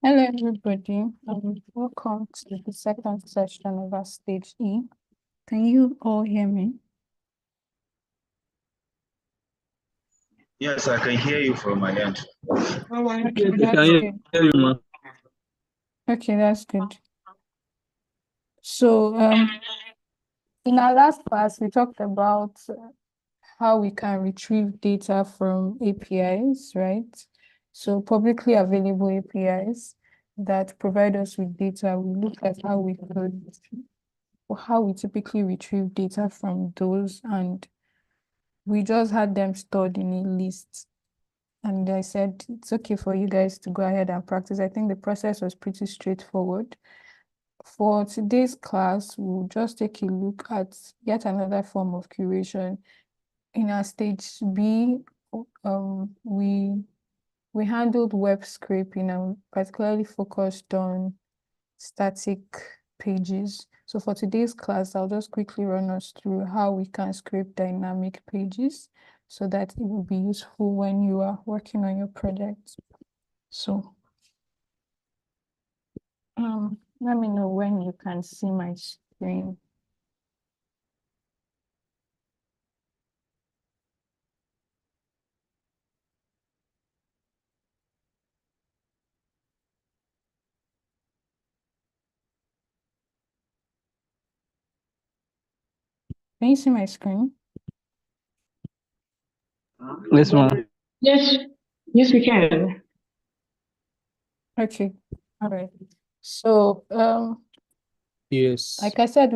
Hello, everybody. Welcome to the second session of our stage E. Can you all hear me? Yes, I can hear you from my end. Okay, Yes, that's I good. hear you, ma. Okay, that's good. So, in our last class, we talked about how we can retrieve data from APIs, right? So, publicly available APIs that provide us with data. We looked at how we typically retrieve data from those, and we just had them stored in a list. And I said, it's okay for you guys to go ahead and practice. I think the process was pretty straightforward. For today's class, we'll just take a look at yet another form of curation. In our stage B, we handled web scraping and particularly focused on static pages. So for today's class, I'll just quickly run us through how we can scrape dynamic pages so that it will be useful when you are working on your project. So let me know when you can see my screen. Can you see my screen? Yes, ma. Yes, yes, we can. Okay, all right. So Yes. like I said,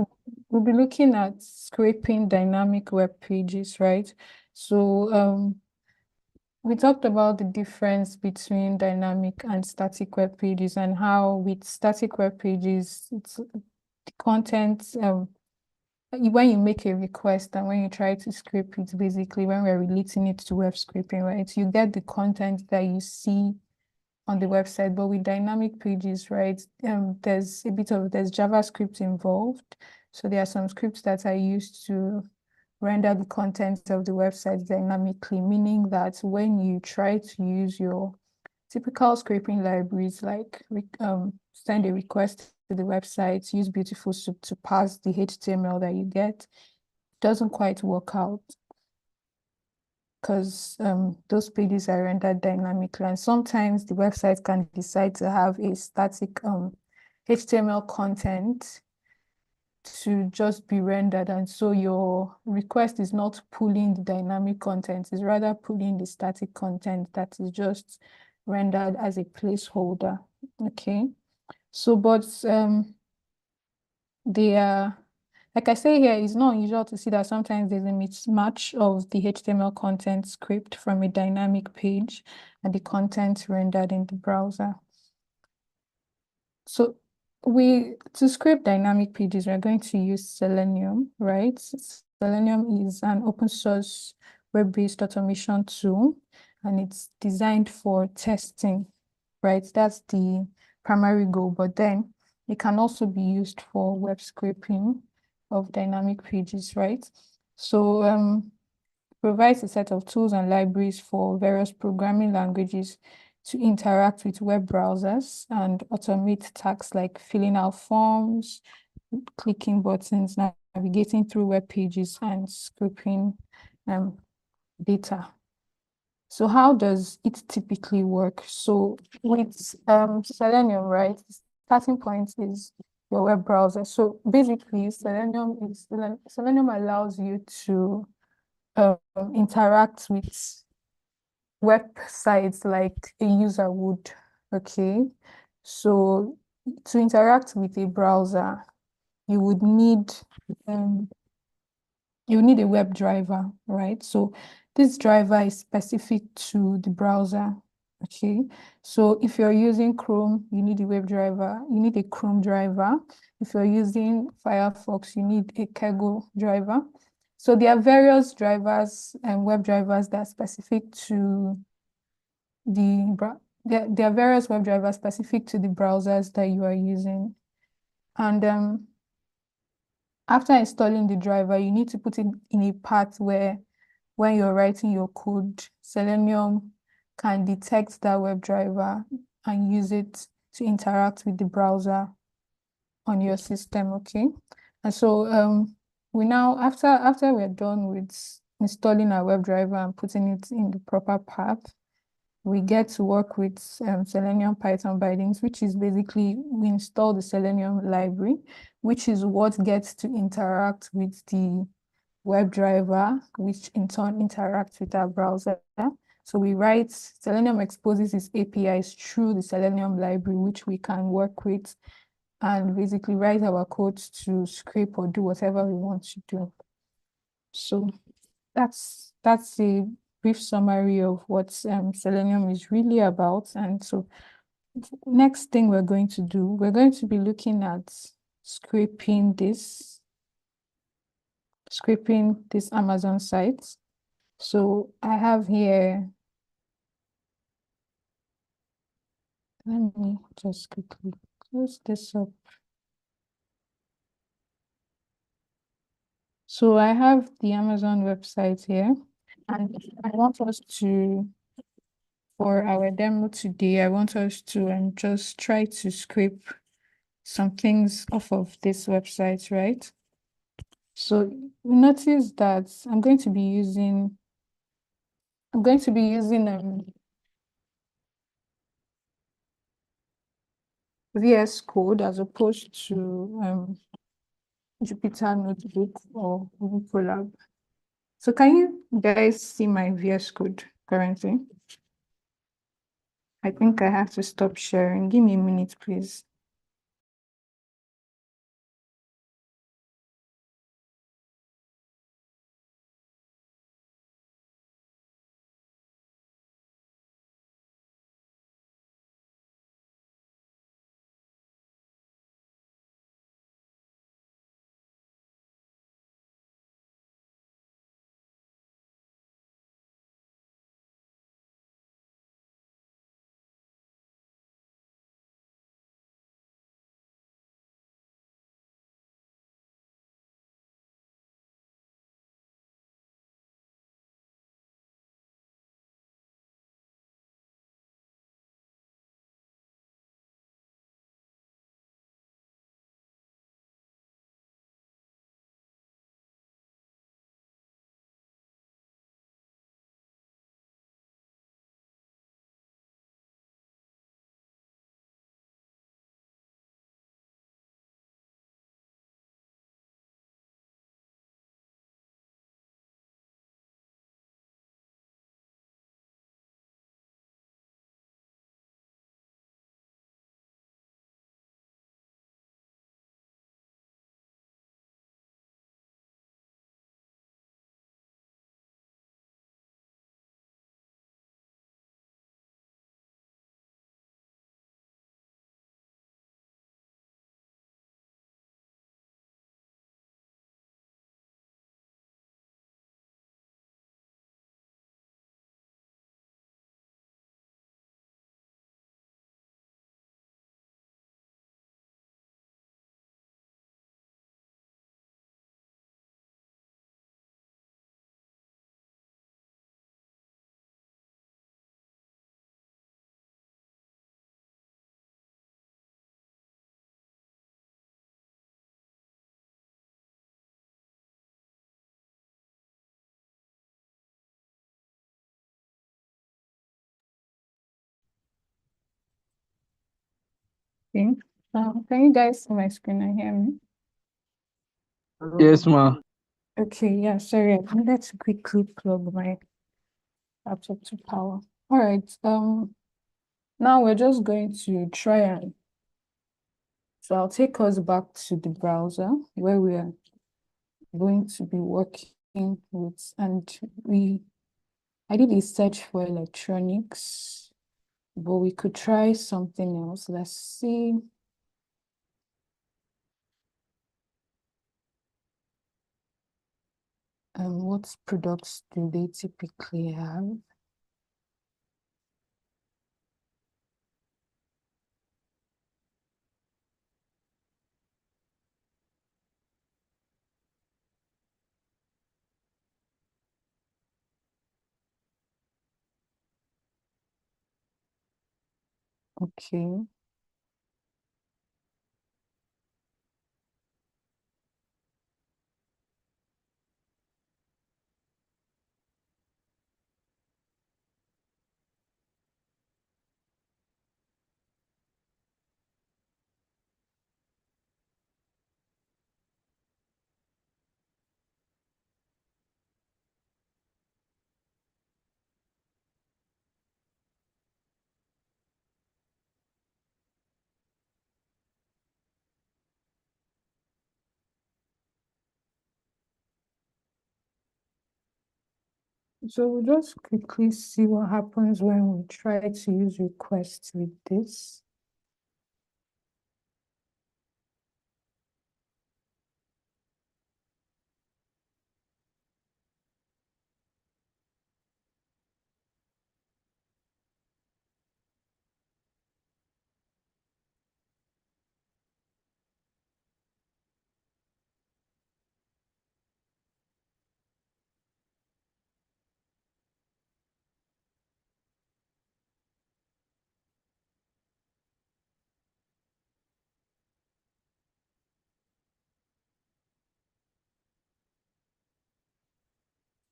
we'll be looking at scraping dynamic web pages, right? So we talked about the difference between dynamic and static web pages and how with static web pages, it's the content, when you make a request and when you try to scrape it, basically when we're relating it to web scraping, right, you get the content that you see on the website. But with dynamic pages, right, there's JavaScript involved. So there are some scripts that are used to render the content of the website dynamically, meaning that when you try to use your typical scraping libraries, like send a request to the website, use Beautiful Soup to parse the HTML that you get, it doesn't quite work out because those pages are rendered dynamically. And sometimes the website can decide to have a static HTML content to just be rendered. And so your request is not pulling the dynamic content, it's rather pulling the static content that is just rendered as a placeholder. Okay. So, but they are, like I say here, it's not unusual to see that sometimes there's a mismatch of the HTML content scraped from a dynamic page and the content rendered in the browser. So to scrape dynamic pages, we're going to use Selenium, right? Selenium is an open source web-based automation tool, and it's designed for testing, right? That's the primary goal, but then it can also be used for web scraping of dynamic pages, right? So provides a set of tools and libraries for various programming languages to interact with web browsers and automate tasks like filling out forms, clicking buttons, navigating through web pages, and scraping data. So how does it typically work? So with Selenium, right, the starting point is your web browser. So basically, Selenium allows you to interact with websites like a user would. Okay, so to interact with a browser, you would need a web driver, right? So this driver is specific to the browser. Okay, so if you're using Chrome, you need a web driver, you need a Chrome driver. If you're using Firefox, you need a Kaggle driver. So there are various drivers and web drivers that are specific to there are various web drivers specific to the browsers that you are using. And after installing the driver, you need to put it in a path where when you're writing your code, Selenium can detect that web driver and use it to interact with the browser on your system, okay? And so we now, after we're done with installing our WebDriver and putting it in the proper path, we get to work with Selenium Python bindings, which is basically we install the Selenium library, which is what gets to interact with the WebDriver, which in turn interacts with our browser. So we write, Selenium exposes its APIs through the Selenium library, which we can work with and basically write our code to scrape or do whatever we want to do. So that's a brief summary of what Selenium is really about. And so next thing we're going to do, we're going to be looking at scraping this Amazon site. So I have here, let me just quickly close this up. So I have the Amazon website here, and I want us to, for our demo today, I want us to just try to scrape some things off of this website, right? So notice that I'm going to be using VS Code as opposed to Jupyter Notebook or Google Colab. So can you guys see my VS Code currently? I think I have to stop sharing. Give me a minute, please. Okay. Can you guys see my screen and hear me? Yes, ma. Okay, yeah, sorry, I needed to quickly plug my laptop to power. All right, now we're just going to try and, so I'll take us back to the browser where we are going to be working with, and I did a search for electronics, but we could try something else. Let's see. What products do they typically have? Okay. So we'll just quickly see what happens when we try to use requests with this.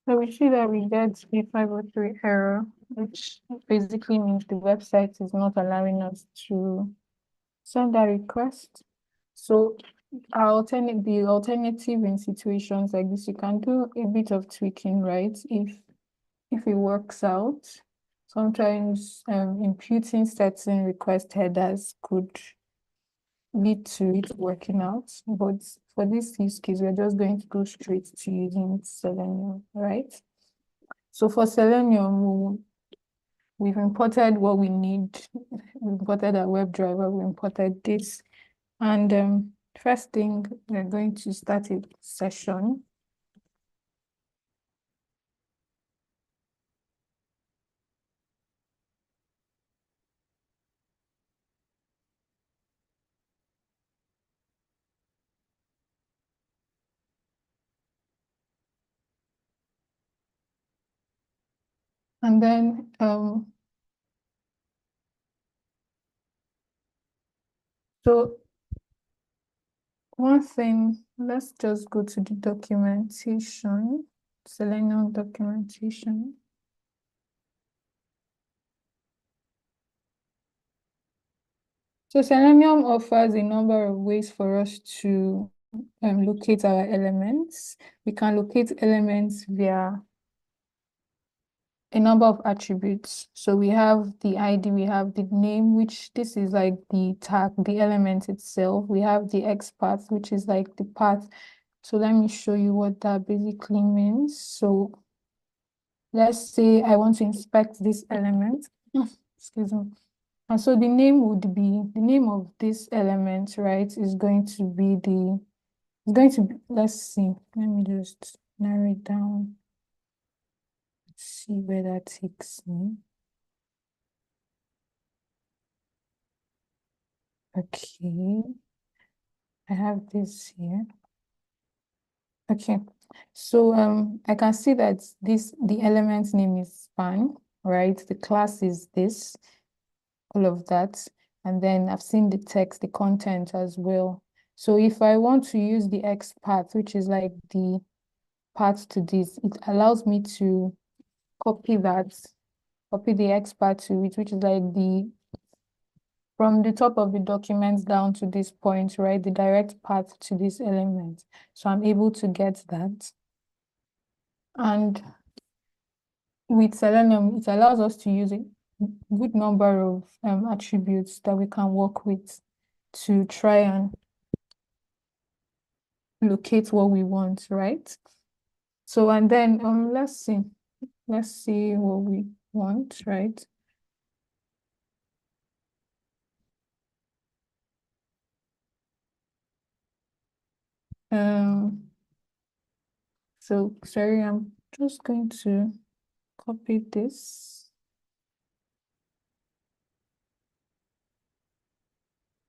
So we see that we get a 503 error, which basically means the website is not allowing us to send a request. So the alternative in situations like this, you can do a bit of tweaking, right? If it works out, sometimes imputing certain request headers could lead to it working out. But for this use case, we're just going to go straight to using Selenium, right? So for Selenium, we've imported what we need. We imported a WebDriver, we imported this. And first thing, we're going to start a session. And then so one thing, let's just go to the documentation, Selenium documentation. So Selenium offers a number of ways for us to locate our elements. We can locate elements via a number of attributes. So we have the ID, we have the name, which this is like the tag, the element itself. We have the XPath, which is like the path. So let me show you what that basically means. So let's say I want to inspect this element. Excuse me. And so the name would be, the name of this element, right, is going to be let's see, let me just narrow it down. Let's see where that takes me. Okay, I have this here. Okay, so I can see that the element name is span, right? The class is this, all of that. And then I've seen the text, the content as well. So if I want to use the X path, which is like the path to this, it allows me to copy the X path to it, which is like from the top of the document down to this point, right? The direct path to this element. So I'm able to get that. And with Selenium, it allows us to use a good number of attributes that we can work with to try and locate what we want, right? So, and then let's see what we want, right? So sorry, I'm just going to copy this.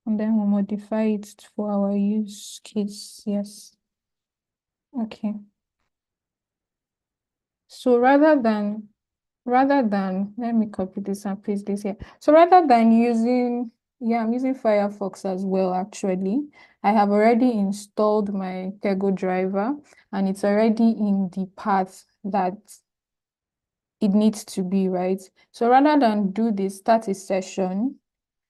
And then we'll modify it for our use case, yes. Okay. So rather than, let me copy this and paste this here. So rather than using, I'm using Firefox as well, actually. I have already installed my Pego driver and it's already in the path that it needs to be, right? So rather than do this, start a session,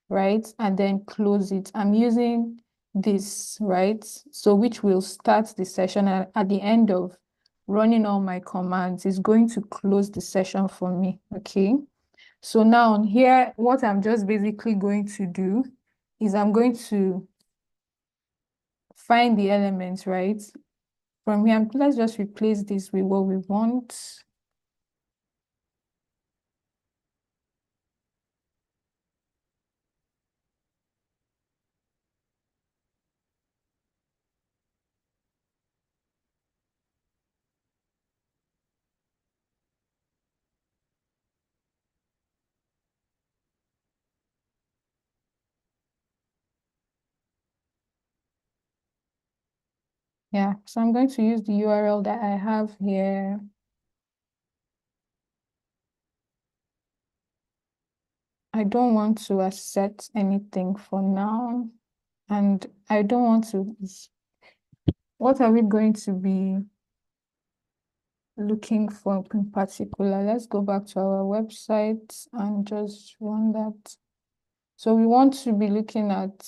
right? And then close it. I'm using this, right? So which will start the session at the end of running all my commands is going to close the session for me, okay? So now here, what I'm just basically going to do is I'm going to find the elements, right? From here, let's just replace this with what we want. Yeah, so I'm going to use the URL that I have here. I don't want to accept anything for now. And I don't want to, what are we going to be looking for in particular? Let's go back to our website and just run that. So we want to be looking at,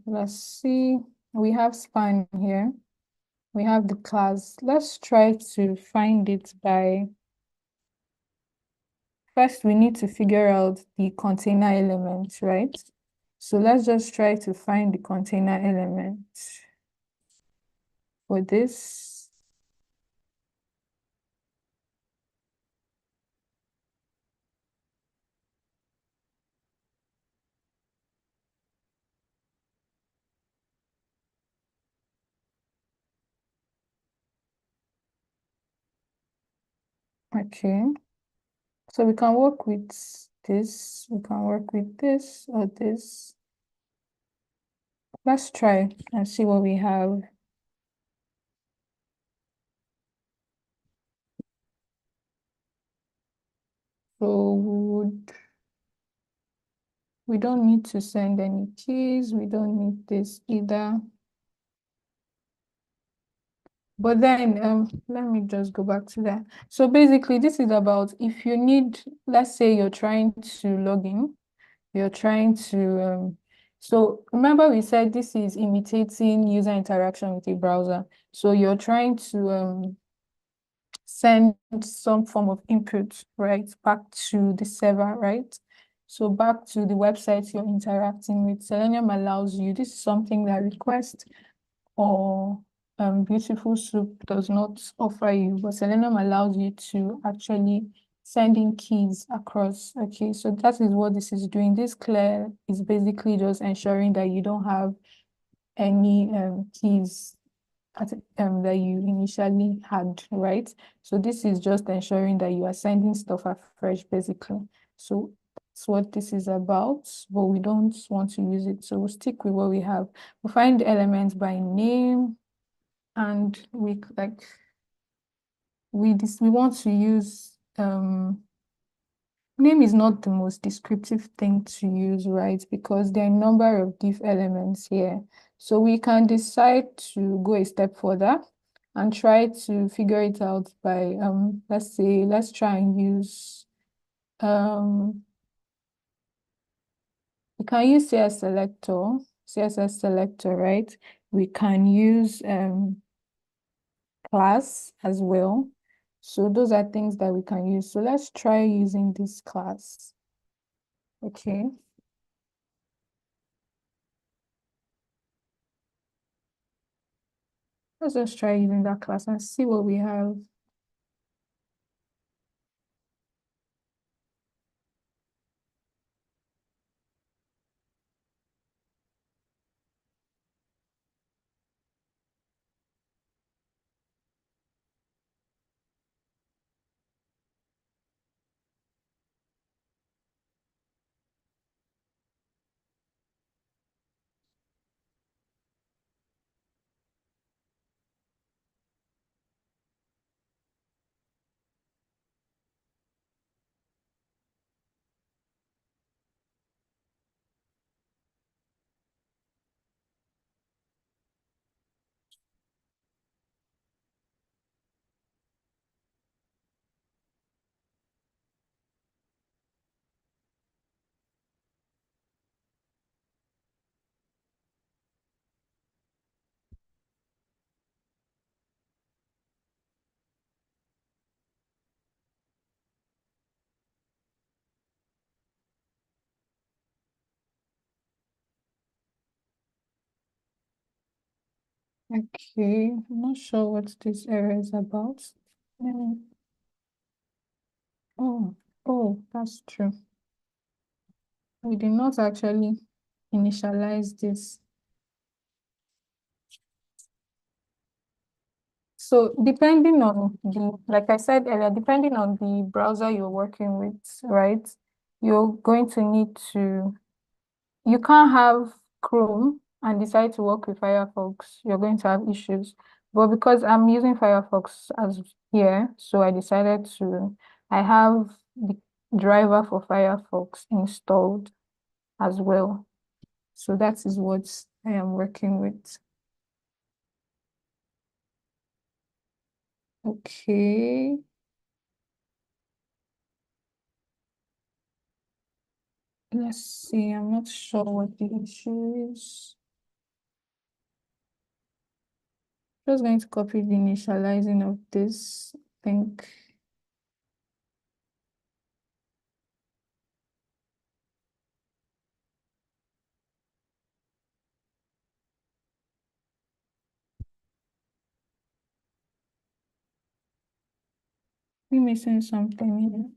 let's see, we have span here. We have the class. Let's try to find it by, first we need to figure out the container element, right? So let's just try to find the container element for this. Okay, so we can work with this, we can work with this or this. Let's try and see what we have. So we don't need to send any keys, we don't need this either. But then let me just go back to that. So basically this is about if you need, let's say you're trying to log in, you're trying to so remember we said this is imitating user interaction with a browser. So you're trying to send some form of input, right, back to the server, right? So back to the website you're interacting with. Selenium allows you, this is something that request or Beautiful Soup does not offer you, but Selenium allows you to actually send in keys across. Okay, so that is what this is doing. This clear is basically just ensuring that you don't have any keys that you initially had, right? So this is just ensuring that you are sending stuff afresh, basically. So that's what this is about, but we don't want to use it. So we'll stick with what we have. We'll find the elements by name, and we want to use name is not the most descriptive thing to use, right? Because there are a number of div elements here. So we can decide to go a step further and try to figure it out by, let's say, let's try and use, we can use CSS selector, right? We can use class as well. So those are things that we can use. So let's try using this class. Okay. Let's just try using that class and see what we have. Okay, I'm not sure what this error is about. Oh, that's true. We did not actually initialize this. So depending on like I said earlier, depending on the browser you're working with, right? You're going to need to, you can't have Chrome and decide to work with Firefox. You're going to have issues. But because I'm using Firefox as here, so I decided I have the driver for Firefox installed as well. So that is what I am working with. Okay. Let's see, I'm not sure what the issue is. Just going to copy the initializing of this, I think. We're missing something here.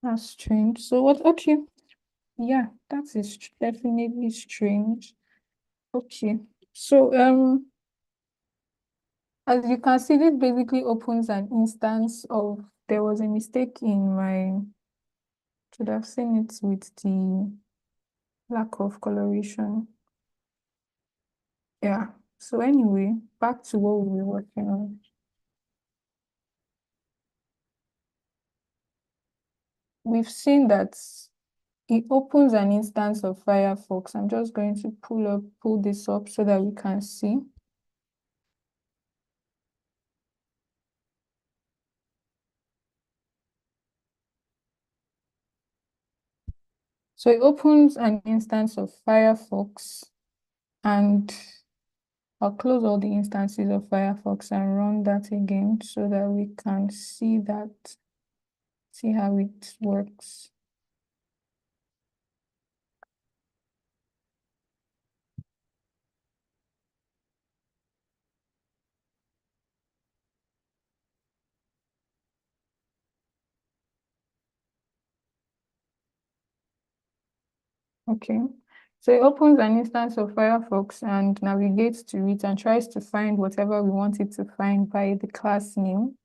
That's strange. So what, okay. Yeah, that is definitely strange. Okay. So as you can see, this basically opens an instance of, there was a mistake in my, should have seen it with the lack of coloration. Yeah. So anyway, back to what we were working on. We've seen that it opens an instance of Firefox. I'm just going to pull this up so that we can see. So it opens an instance of Firefox, and I'll close all the instances of Firefox and run that again so that we can see how it works. Okay, so it opens an instance of Firefox and navigates to it and tries to find whatever we want it to find by the class name,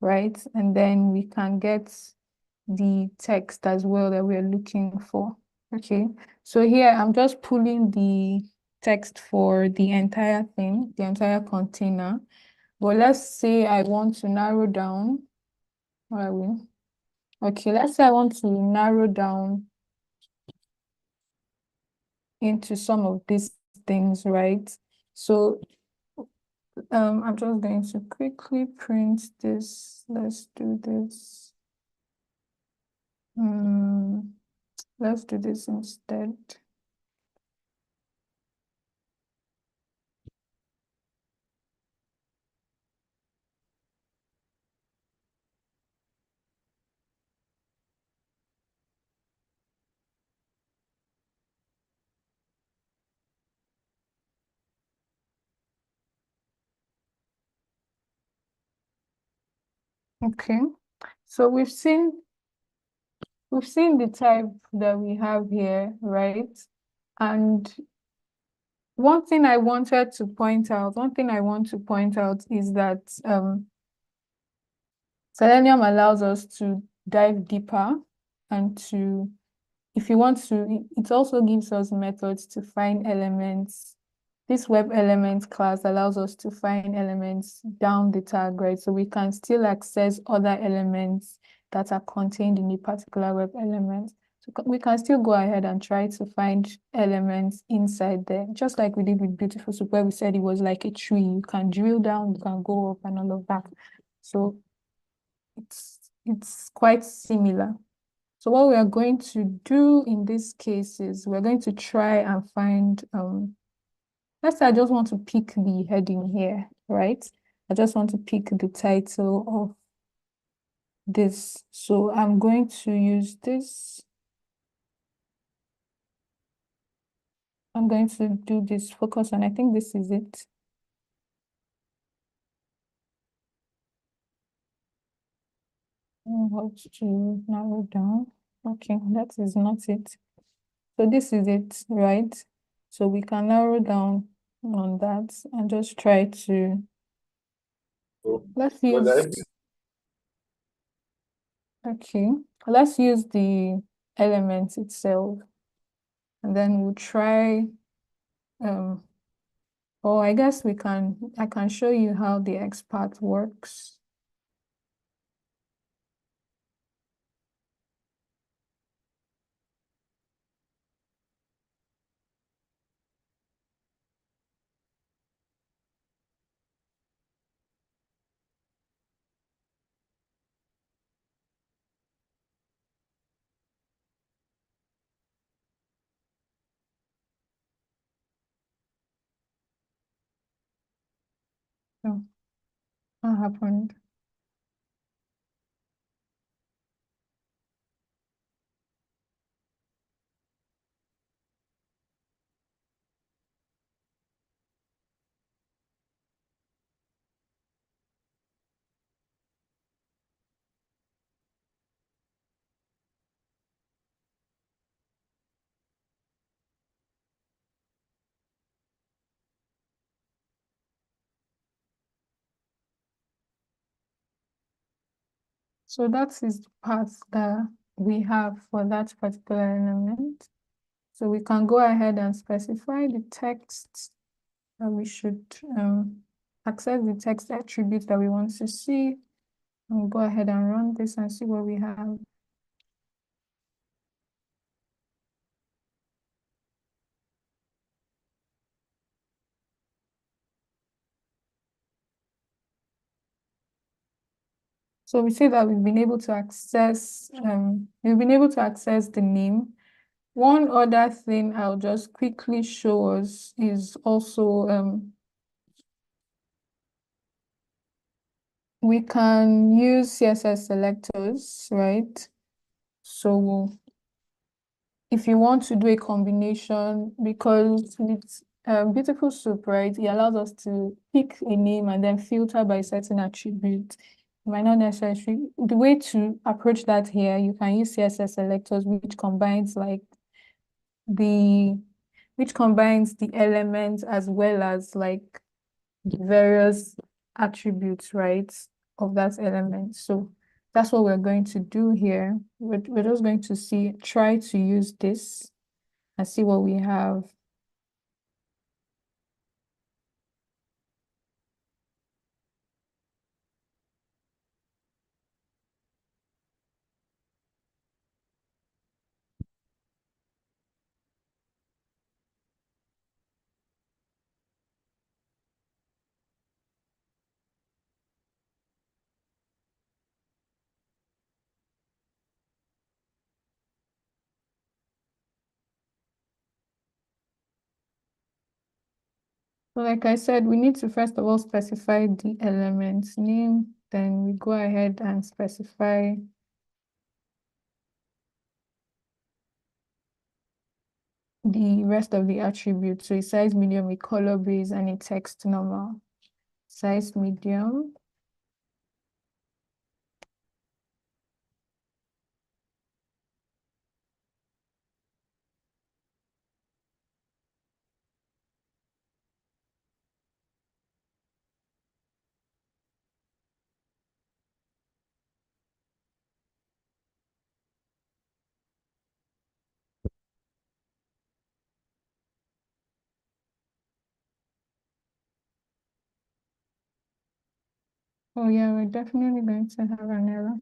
right? And then we can get the text as well that we're looking for. Okay, so here I'm just pulling the text for the entire thing, the entire container. But let's say I want to narrow down. Where are we? Okay, let's say I want to narrow down into some of these things, right? So I'm just going to quickly print this. Let's do this. Let's do this instead. Okay, so we've seen the type that we have here, right? And one thing I want to point out is that Selenium allows us to dive deeper and if you want to, it also gives us methods to find elements. This web elements class allows us to find elements down the tag, right? So we can still access other elements that are contained in a particular web element. So we can still go ahead and try to find elements inside there, just like we did with Beautiful Soup, where we said it was like a tree. You can drill down, you can go up and all of that. So it's quite similar. So what we are going to do in this case is we're going to try and find, let's say I just want to pick the heading here, right? I just want to pick the title of this. So I'm going to use this. I'm going to do this focus on, I think this is it. How to narrow down. Okay, that is not it. So this is it, right? So we can narrow down on that and just try to, let's Well, use, okay, let's use the element itself, and then we'll try, or I guess I can show you how the XPath works. So, what happened? So that is the path that we have for that particular element. So we can go ahead and specify the text that we should access the text attribute that we want to see. And we'll go ahead and run this and see what we have. So we see that we've been able to access the name. One other thing I'll just quickly show us is also we can use CSS selectors, right? So if you want to do a combination, because with Beautiful Soup, right, it allows us to pick a name and then filter by certain attribute. It might not necessarily. The way to approach that here, you can use CSS selectors, which combines the elements as well as like the various attributes, right, of that element. So that's what we're going to do here. We're just going to try to use this and see what we have. So like I said, we need to first of all specify the element name, then we go ahead and specify the rest of the attributes. So a size medium, a color base, and a text normal. Size medium. Oh yeah, we're definitely going to have an error.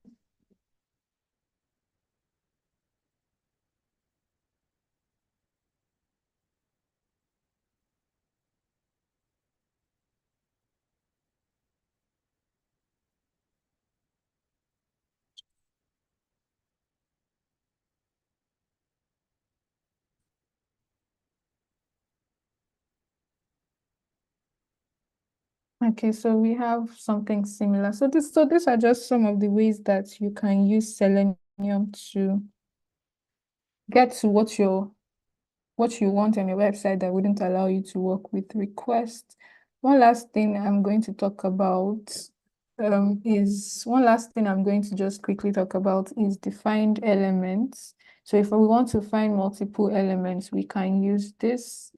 Okay, so we have something similar. So these are just some of the ways that you can use Selenium to get to what you want on your website that wouldn't allow you to work with requests. One last thing I'm going to talk about just quickly talk about is defined elements. So if we want to find multiple elements, we can use this.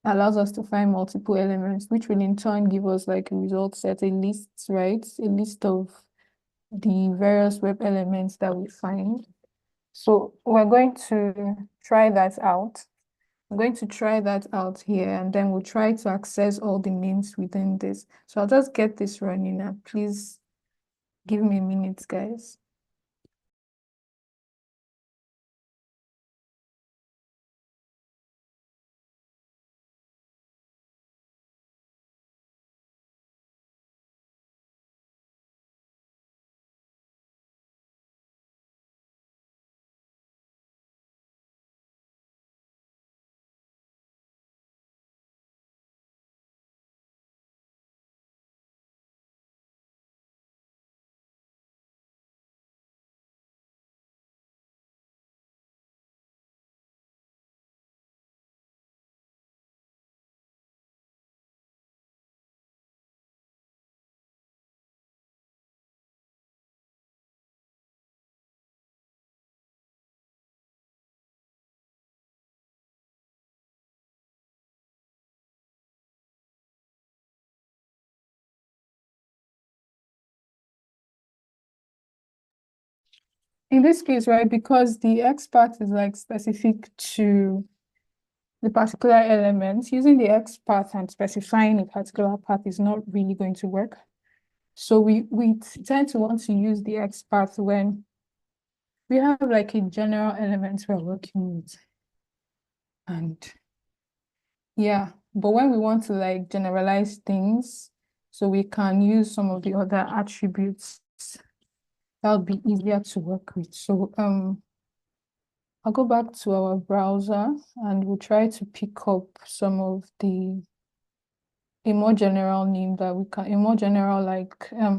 allows us to find multiple elements, which will in turn give us like a result set, a list, right? A list of the various web elements that we find. So we're going to try that out. I'm going to try that out here, and then we'll try to access all the names within this. So I'll just get this running now. Please give me a minute, guys. In this case, right, because the X path is like specific to the particular element, using the X path and specifying a particular path is not really going to work. So we tend to want to use the X path when we have like a general element we're working with. And yeah, but when we want to like generalize things, so we can use some of the other attributes, that would be easier to work with. So I'll go back to our browser and we'll try to pick up some of a more general name that we can, a more general like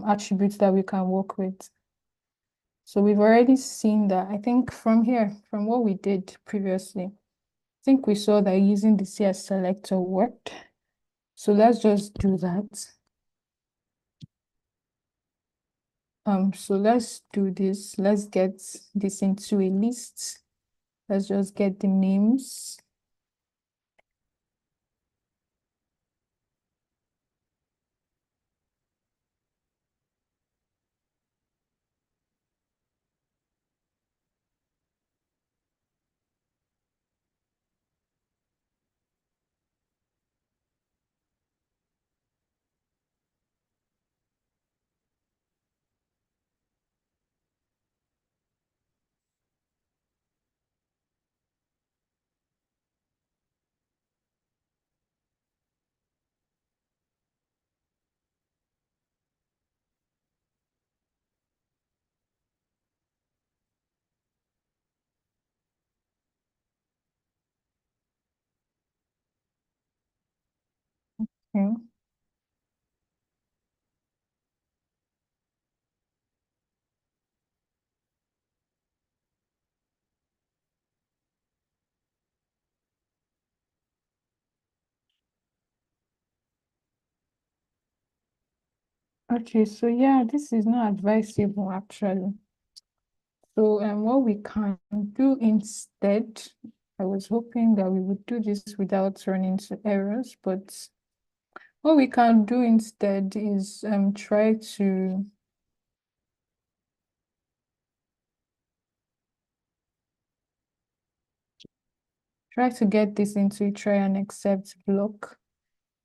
attributes that we can work with. So we've already seen that, I think from here, from what we did previously, I think we saw that using the CS selector worked. So let's just do that. So let's do this. Let's get this into a list. Let's just get the names. Okay. Okay, so yeah, this is not advisable actually. So what we can do instead, I was hoping that we would do this without running into errors, but what we can do instead is try to get this into a try and accept block.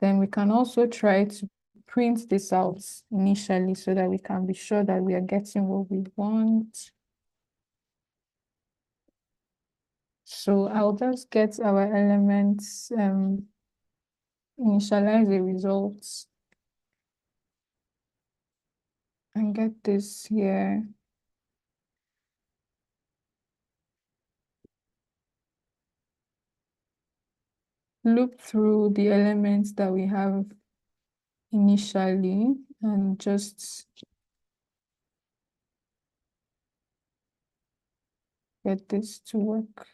Then we can also try to print this out initially so that we can be sure that we are getting what we want. So I'll just get our elements, initialize the results, and get this here. Loop through the elements that we have initially and just get this to work.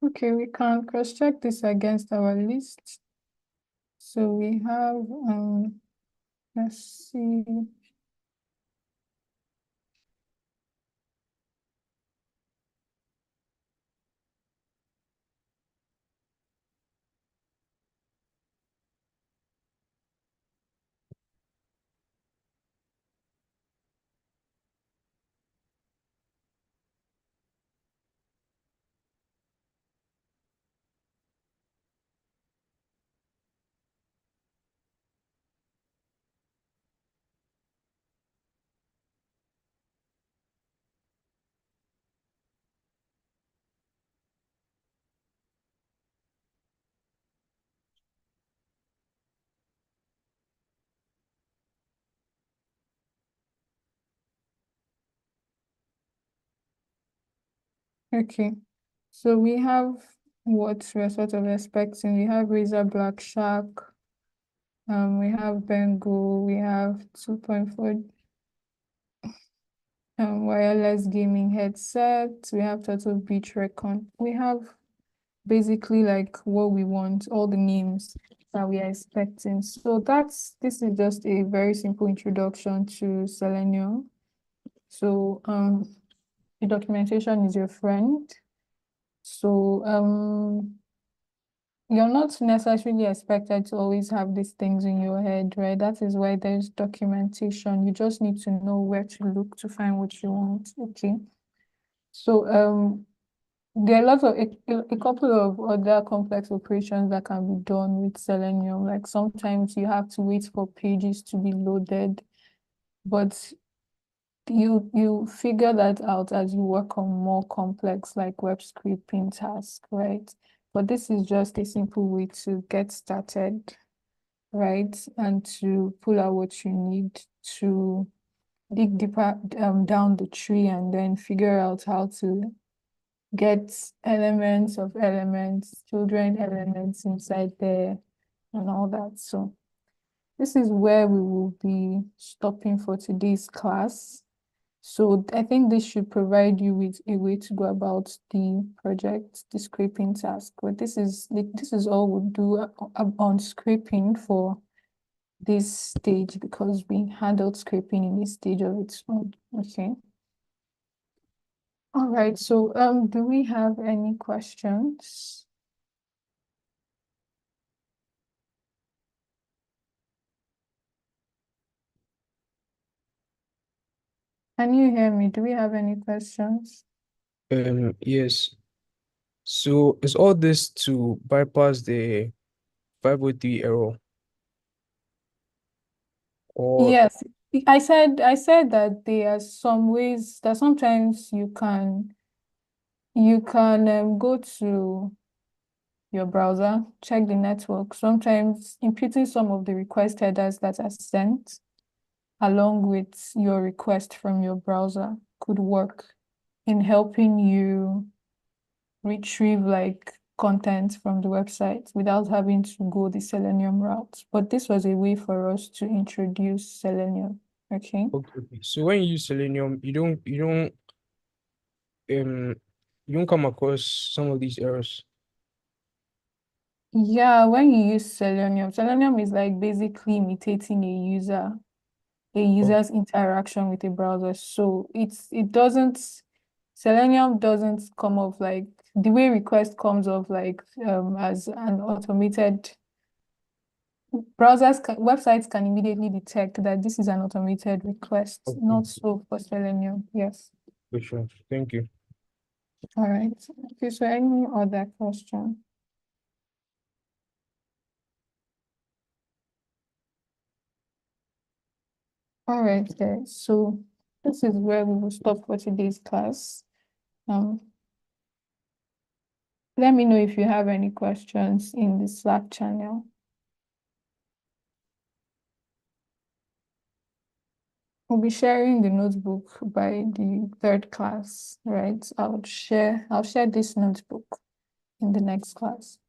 Okay, we can cross-check this against our list. So we have, let's see. Okay, so we have what we're sort of expecting. We have Razor Black Shark, we have Bengal, we have 2.4 wireless gaming headset, we have Turtle Beach Recon. We have basically like what we want, all the names that we are expecting. So this is just a very simple introduction to Selenium. So the documentation is your friend. So you're not necessarily expected to always have these things in your head, right? That is why there's documentation. You just need to know where to look to find what you want. Okay. So there are lots of a couple of other complex operations that can be done with Selenium. Like sometimes you have to wait for pages to be loaded, but you figure that out as you work on more complex like web scraping tasks, right? But this is just a simple way to get started, right? And to pull out what you need to dig deeper down the tree and then figure out how to get elements of elements, children elements inside there and all that. So this is where we will be stopping for today's class. So I think this should provide you with a way to go about the project, the scraping task. But this is all we'll do on scraping for this stage because we handled scraping in this stage of its own. Okay. All right. So do we have any questions? Can you hear me? Do we have any questions? Yes. So is all this to bypass the 503 error? Or Yes, I said that there are some ways that sometimes you can go to your browser, check the network. Sometimes imputing some of the request headers that are sent along with your request from your browser could work in helping you retrieve like content from the website without having to go the Selenium route. But this was a way for us to introduce Selenium. Okay. okay. So when you use Selenium, um you don't come across some of these errors. Yeah, when you use Selenium is like basically imitating a Oh, user's interaction with a browser. So it doesn't Selenium doesn't come off like the way request comes off like as an automated websites can immediately detect that this is an automated request, okay. not so for Selenium. Yes. For sure. Thank you. All right. Okay, so any other question? All right, guys. So this is where we will stop for today's class. Um, let me know if you have any questions in the Slack channel. We'll be sharing the notebook by the third class, right? I'll share this notebook in the next class.